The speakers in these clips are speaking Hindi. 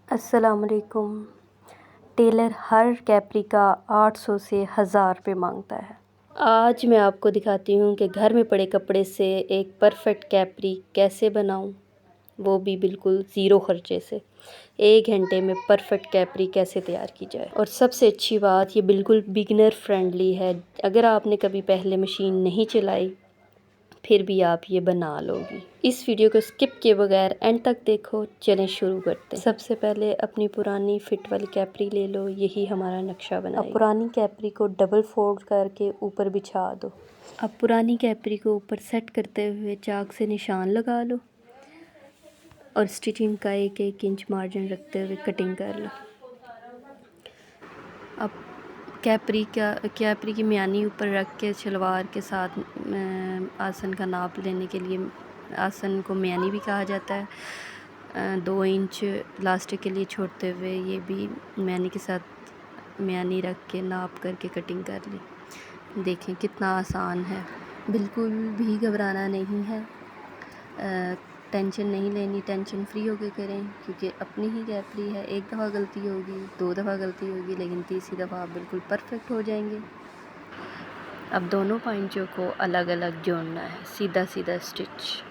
अस्सलामुअलैकुम। टेलर हर कैप्री का 800 से 1000 रुपये मांगता है। आज मैं आपको दिखाती हूँ कि घर में पड़े कपड़े से एक परफेक्ट कैप्री कैसे बनाऊँ, वो भी बिल्कुल ज़ीरो खर्चे से। 1 घंटे में परफेक्ट कैप्री कैसे तैयार की जाए। और सबसे अच्छी बात, ये बिल्कुल बिगिनर फ्रेंडली है। अगर आपने कभी पहले मशीन नहीं चलाई फिर भी आप ये बना लोगी। इस वीडियो को स्किप किए बगैर एंड तक देखो। चलें शुरू करते हैं। सबसे पहले अपनी पुरानी फिट वाली कैप्री ले लो, यही हमारा नक्शा बनाएगी। अब पुरानी कैप्री को डबल फोल्ड करके ऊपर बिछा दो। अब पुरानी कैप्री को ऊपर सेट करते हुए चाक से निशान लगा लो और स्टिचिंग का 1-1 इंच मार्जिन रखते हुए कटिंग कर लो। अब कैप्री की म्यानी ऊपर रख के शलवार के साथ आसन का नाप लेने के लिए, आसन को म्यानी भी कहा जाता है, 2 इंच इलास्टिक के लिए छोड़ते हुए ये भी म्यानी के साथ म्यानी रख के नाप करके कटिंग कर ली। देखें कितना आसान है, बिल्कुल भी घबराना नहीं है, टेंशन नहीं लेनी, टेंशन फ्री होकर करें क्योंकि अपनी ही कैप्री है। 1 दफ़ा गलती होगी, 2 दफ़ा गलती होगी, लेकिन तीसरी दफ़ा आप बिल्कुल परफेक्ट हो जाएंगे। अब दोनों पॉइंटों को अलग अलग जोड़ना है, सीधा सीधा स्टिच।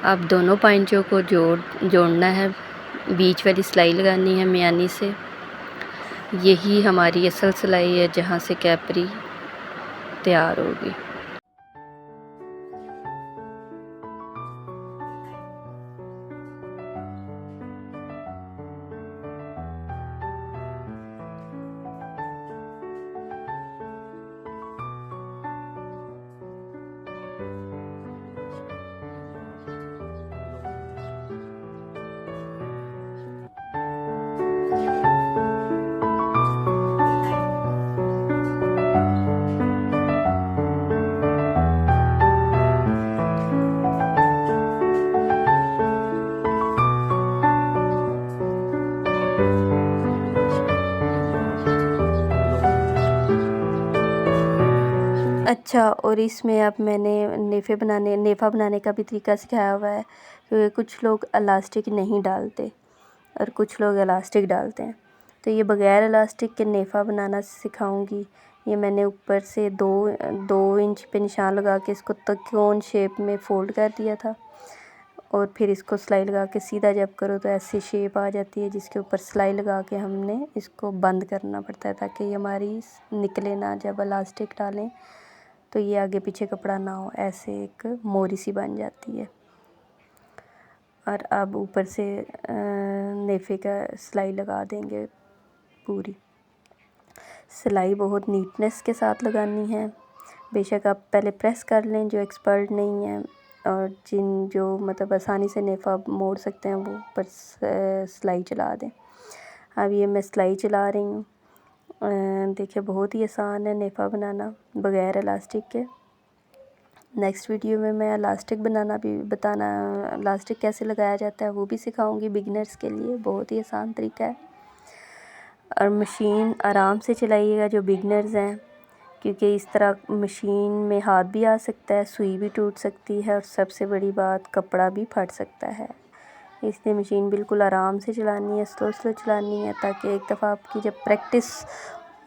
अब दोनों पॉइंटों को जोड़ना है, बीच वाली सिलाई लगानी है म्यानी से। यही हमारी असल सिलाई है जहाँ से कैप्री तैयार होगी। अच्छा, और इसमें अब मैंने नेफ़ा बनाने का भी तरीका सिखाया हुआ है, क्योंकि कुछ लोग इलास्टिक नहीं डालते और कुछ लोग इलास्टिक डालते हैं। तो ये बग़ैर इलास्टिक के नेफ़ा बनाना सिखाऊंगी। ये मैंने ऊपर से 2 इंच पे निशान लगा के इसको त्रिकोण शेप में फ़ोल्ड कर दिया था और फिर इसको सिलाई लगा के सीधा जब करो तो ऐसी शेप आ जाती है, जिसके ऊपर सिलाई लगा के हमने इसको बंद करना पड़ता है ताकि ये हमारी निकले ना। जब इलास्टिक डालें तो ये आगे पीछे कपड़ा ना हो, ऐसे एक मोरी सी बन जाती है। और अब ऊपर से नेफ़े का सिलाई लगा देंगे। पूरी सिलाई बहुत नीटनेस के साथ लगानी है। बेशक आप पहले प्रेस कर लें जो एक्सपर्ट नहीं है, और जो मतलब आसानी से नेफ़ा मोड़ सकते हैं वो ऊपर सिलाई चला दें। अब ये मैं सिलाई चला रही हूँ। देखिए बहुत ही आसान है नेफ़ा बनाना बग़ैर इलास्टिक के। नेक्स्ट वीडियो में मैं इलास्टिक बनाना भी इलास्टिक कैसे लगाया जाता है वो भी सिखाऊंगी बिगिनर्स के लिए। बहुत ही आसान तरीका है। और मशीन आराम से चलाइएगा जो बिगिनर्स हैं, क्योंकि इस तरह मशीन में हाथ भी आ सकता है, सुई भी टूट सकती है और सबसे बड़ी बात कपड़ा भी फट सकता है। इसलिए मशीन बिल्कुल आराम से चलानी है, स्लो चलानी है, ताकि एक दफ़ा आपकी जब प्रैक्टिस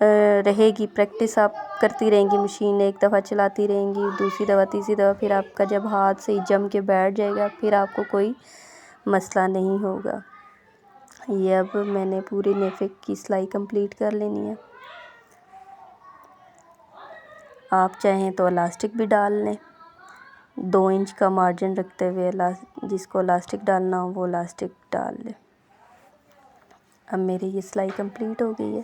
रहेगी, प्रैक्टिस आप करती रहेंगी, मशीन एक दफ़ा चलाती रहेंगी, दूसरी दफ़ा, तीसरी दफ़ा, फिर आपका जब हाथ से जम के बैठ जाएगा फिर आपको कोई मसला नहीं होगा। ये अब मैंने पूरी नेफ़े की सिलाई कंप्लीट कर लेनी है। आप चाहें तो इलास्टिक भी डाल लें, 2 इंच का मार्जिन रखते हुए जिसको इलास्टिक डालना हो वो इलास्टिक डाल लें। अब मेरी ये सिलाई कंप्लीट हो गई है।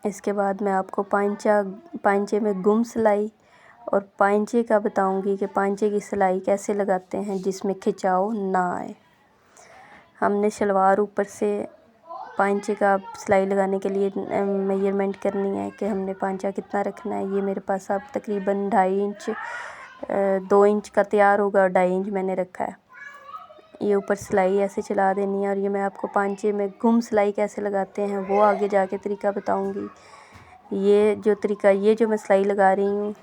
इसके बाद मैं आपको पांचे में गुम सिलाई और पांचे का बताऊंगी कि पांचे की सिलाई कैसे लगाते हैं जिसमें खिंचाव ना आए। हमने शलवार ऊपर से पांचे का आप सिलाई लगाने के लिए मेजरमेंट करनी है कि हमने पांचा कितना रखना है। ये मेरे पास अब तकरीबन 2.5 इंच 2 इंच का तैयार होगा और 2.5 इंच मैंने रखा है। ये ऊपर सिलाई ऐसे चला देनी है। और ये मैं आपको पांचे में गुम सिलाई कैसे लगाते हैं वो आगे जाके तरीका बताऊंगी। ये जो मैं सिलाई लगा रही हूँ,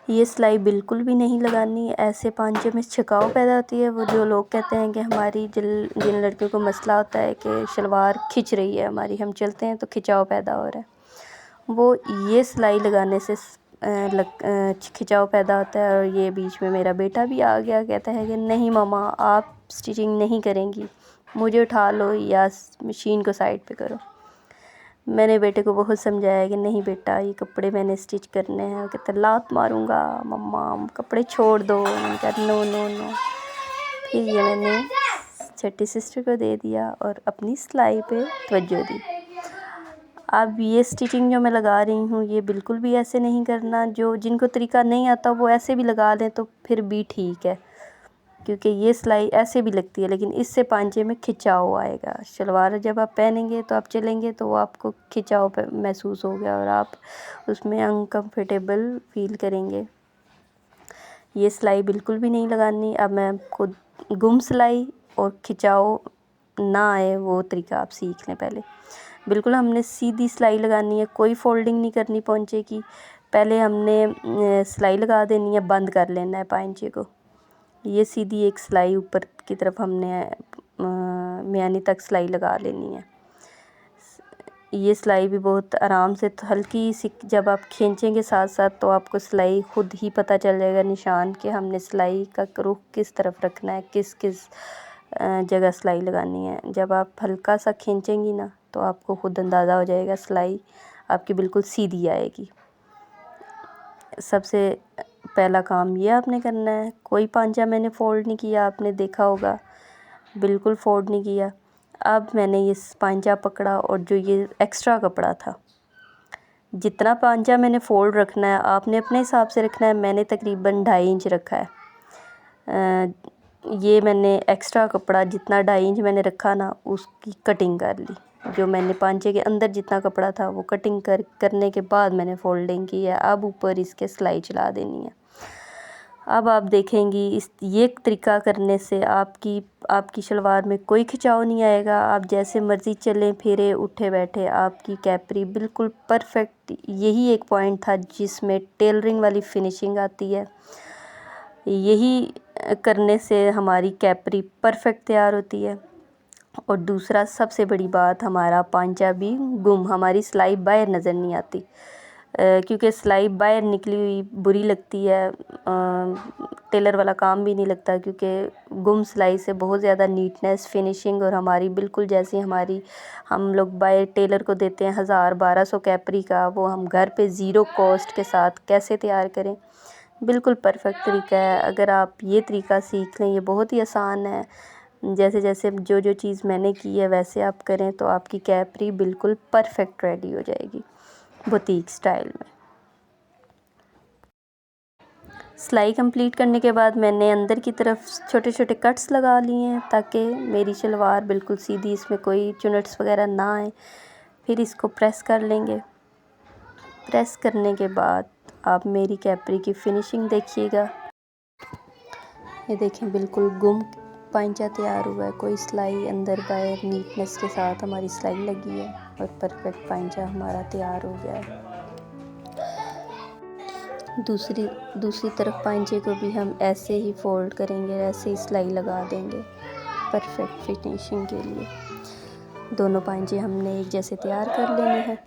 ये सिलाई बिल्कुल भी नहीं लगानी। ऐसे पांचे में छिकाव पैदा होती है। वो जो लोग कहते हैं कि हमारी जिन लड़कियों को मसला होता है कि शलवार खिंच रही है हमारी, हम चलते हैं तो खिंचाव पैदा हो रहा है, वो ये सिलाई लगाने से खिंचाव पैदा होता है। और ये बीच में मेरा बेटा भी आ गया, कहता है कि नहीं मामा आप स्टिचिंग नहीं करेंगी, मुझे उठा लो या मशीन को साइड पे करो। मैंने बेटे को बहुत समझाया कि नहीं बेटा ये कपड़े मैंने स्टिच करने हैं। कहता लात मारूंगा मम्मा, कपड़े छोड़ दो। मैंने कहा नो नो नो। फिर ये मैंने छोटी सिस्टर को दे दिया और अपनी सिलाई पे तवज्जो दी। अब ये स्टिचिंग जो मैं लगा रही हूँ ये बिल्कुल भी ऐसे नहीं करना। जिनको तरीका नहीं आता वो ऐसे भी लगा लें तो फिर भी ठीक है, क्योंकि ये सिलाई ऐसे भी लगती है लेकिन इससे पांचे में खिंचाव आएगा। शलवार जब आप पहनेंगे तो आप चलेंगे तो वो आपको खिंचाव महसूस होगा और आप उसमें अनकम्फर्टेबल फील करेंगे। ये सिलाई बिल्कुल भी नहीं लगानी। अब मैं आपको गुम सिलाई और खिंचाव ना आए वो तरीका आप सीख लें। पहले बिल्कुल हमने सीधी सिलाई लगानी है, कोई फोल्डिंग नहीं करनी पांचे की। पहले हमने सिलाई लगा देनी है, बंद कर लेना है पांचे को। ये सीधी एक सिलाई ऊपर की तरफ हमने म्यानी तक सिलाई लगा लेनी है। ये सिलाई भी बहुत आराम से हल्की सी, जब आप खींचेंगे साथ साथ तो आपको सिलाई खुद ही पता चल जाएगा निशान कि हमने सिलाई का रुख किस तरफ रखना है, किस किस जगह सिलाई लगानी है। जब आप हल्का सा खींचेंगी ना तो आपको खुद अंदाज़ा हो जाएगा, सिलाई आपकी बिल्कुल सीधी आएगी। सबसे पहला काम ये आपने करना है, कोई पांचा मैंने फ़ोल्ड नहीं किया, आपने देखा होगा बिल्कुल फ़ोल्ड नहीं किया। अब मैंने ये पांचा पकड़ा और जो ये एक्स्ट्रा कपड़ा था, जितना पांचा मैंने फ़ोल्ड रखना है आपने अपने हिसाब से रखना है। मैंने तकरीबन 2.5 इंच रखा है। ये मैंने एक्स्ट्रा कपड़ा जितना 2.5 इंच मैंने रखा ना उसकी कटिंग कर ली। जो मैंने पांचे के अंदर जितना कपड़ा था वो कटिंग करने के बाद मैंने फ़ोल्डिंग की है। अब ऊपर इसके सिलाई चला देनी है। अब आप देखेंगी ये तरीका करने से आपकी शलवार में कोई खिंचाव नहीं आएगा। आप जैसे मर्ज़ी चलें फिरे उठे बैठे आपकी कैपरी बिल्कुल परफेक्ट। यही एक पॉइंट था जिसमें टेलरिंग वाली फिनिशिंग आती है। यही करने से हमारी कैपरी परफेक्ट तैयार होती है। और दूसरा सबसे बड़ी बात, हमारा पांचा भी हमारी सिलाई बाहर नज़र नहीं आती, क्योंकि सिलाई बाहर निकली हुई बुरी लगती है। टेलर वाला काम भी नहीं लगता, क्योंकि गुम सिलाई से बहुत ज़्यादा नीटनेस फिनिशिंग और हमारी बिल्कुल जैसी हम लोग बाहर टेलर को देते हैं 1000-1200 कैपरी का, वो हम घर पे ज़ीरो कॉस्ट के साथ कैसे तैयार करें। बिल्कुल परफेक्ट तरीका है। अगर आप ये तरीका सीख लें, ये बहुत ही आसान है। जैसे जैसे जो चीज़ मैंने की है वैसे आप करें तो आपकी कैपरी बिल्कुल परफेक्ट रेडी हो जाएगी बुटीक स्टाइल में। सिलाई कंप्लीट करने के बाद मैंने अंदर की तरफ छोटे छोटे कट्स लगा लिए हैं ताकि मेरी शलवार बिल्कुल सीधी, इसमें कोई चुनट्स वगैरह ना आए। फिर इसको प्रेस कर लेंगे। प्रेस करने के बाद आप मेरी कैपरी की फिनिशिंग देखिएगा। ये देखें बिल्कुल गुम पांचा तैयार हुआ है, कोई सिलाई अंदर बाहर नीटनेस के साथ हमारी सिलाई लगी है और परफेक्ट पांचा हमारा तैयार हो गया है। दूसरी तरफ पांचे को भी हम ऐसे ही फोल्ड करेंगे, ऐसे ही सिलाई लगा देंगे परफेक्ट फिनिशिंग के लिए। दोनों पांचे हमने एक जैसे तैयार कर लेने हैं।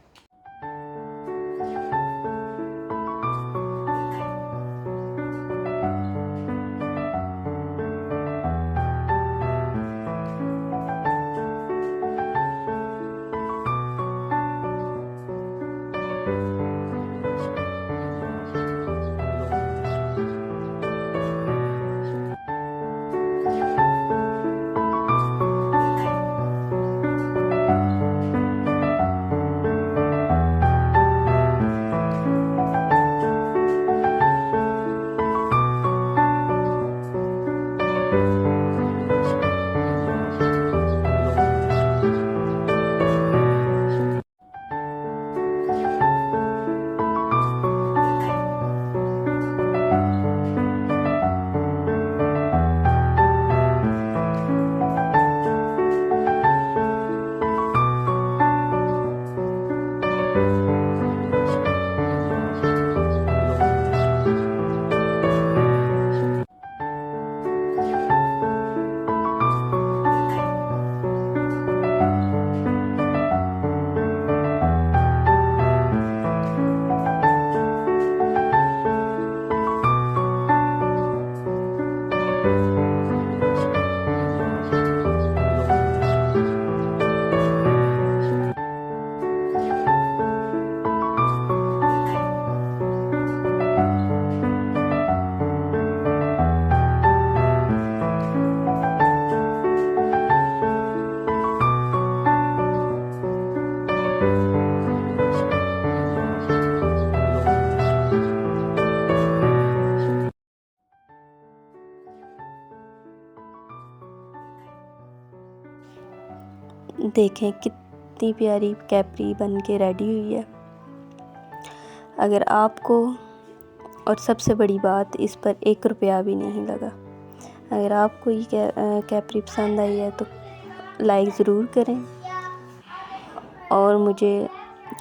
देखें कितनी प्यारी कैप्री बन के रेडी हुई है। अगर आपको, और सबसे बड़ी बात, इस पर 1 रुपया भी नहीं लगा। अगर आपको ये कैप्री पसंद आई है तो लाइक ज़रूर करें और मुझे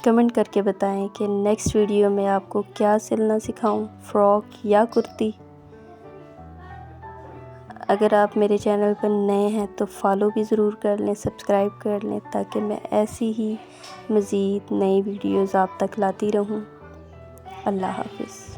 कमेंट करके बताएं कि नेक्स्ट वीडियो में आपको क्या सिलना सिखाऊं, फ़्रॉक या कुर्ती। अगर आप मेरे चैनल पर नए हैं तो फॉलो भी ज़रूर कर लें, सब्सक्राइब कर लें, ताकि मैं ऐसी ही मज़ीद नई वीडियोज़ आप तक लाती रहूं। अल्लाह हाफ़िज़।